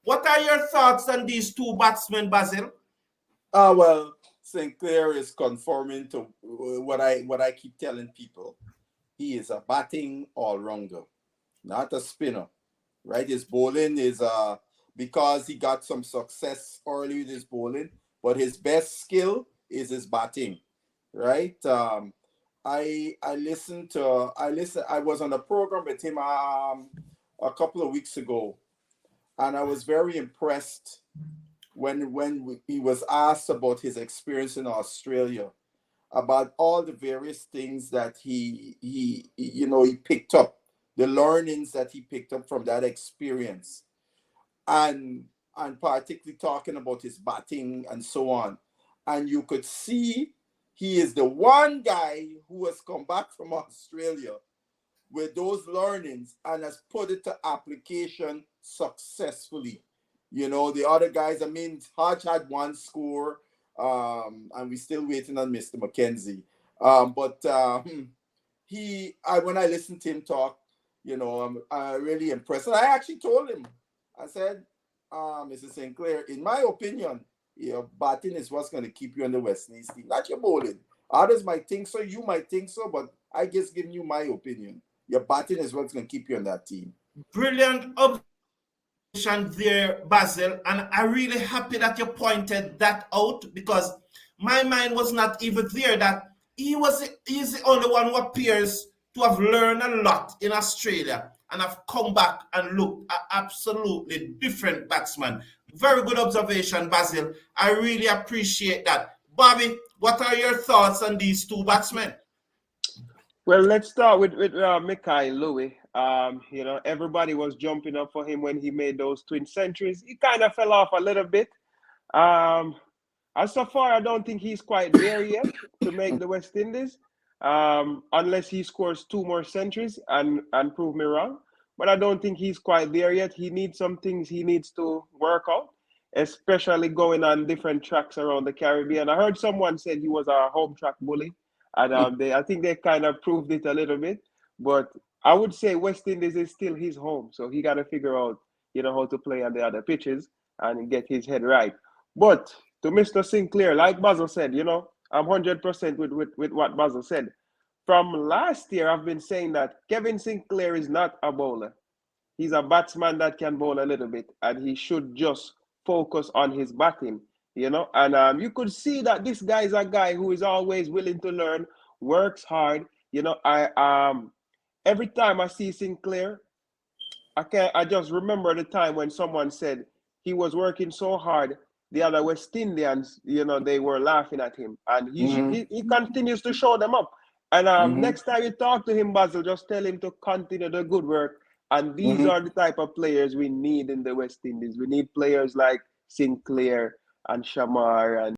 What are your thoughts on these two batsmen, Basil? Well, Sinclair is conforming to what I keep telling people. He is a batting all rounder, not a spinner. Right? His bowling is because he got some success early with his bowling, but his best skill is his batting. Right? I was on a program with him a couple of weeks ago, and I was very impressed when he was asked about his experience in Australia, about all the various things that he picked up, the learnings that he picked up from that experience, and and particularly talking about his batting and so on. And you could see he is the one guy who has come back from Australia with those learnings and has put it to application successfully. The other guys, I mean, Hodge had one score, and we're still waiting on Mr. McKenzie. But when I listened to him talk, I'm really impressed. And I actually told him, I said, Mr. Sinclair, in my opinion, your batting is what's going to keep you on the West Indies team, not your bowling. Others might think so, you might think so, but I just giving you my opinion. Your batting is what's going to keep you on that team. Brilliant observation there, Basil. And I'm really happy that you pointed that out, because my mind was not even there that he's the only one who appears to have learned a lot in Australia and have come back and looked at absolutely different batsmen. Very good observation, Basil. I really appreciate that. Bobby, what are your thoughts on these two batsmen? Well, let's start with Mikhail Louis. Everybody was jumping up for him when he made those twin centuries. He kind of fell off a little bit. Um, as so far, I don't think he's quite there yet to make the West Indies, unless he scores two more centuries and prove me wrong. But I don't think he's quite there yet. He needs some things he needs to work out, especially going on different tracks around the Caribbean. I heard someone said he was a home track bully, and I think they kind of proved it a little bit. But I would say West Indies is still his home, so he got to figure out, how to play on the other pitches and get his head right. But to Mr. Sinclair, like Basil said, I'm 100% with what Basil said. From last year, I've been saying that Kevin Sinclair is not a bowler. He's a batsman that can bowl a little bit, and he should just focus on his batting, And you could see that this guy is a guy who is always willing to learn, works hard. Every time I see Sinclair, I just remember the time when someone said he was working so hard, the other West Indians, they were laughing at him, and he continues to show them up. And next time you talk to him, Basil, just tell him to continue the good work. And these are the type of players we need in the West Indies. We need players like Sinclair and Shamar and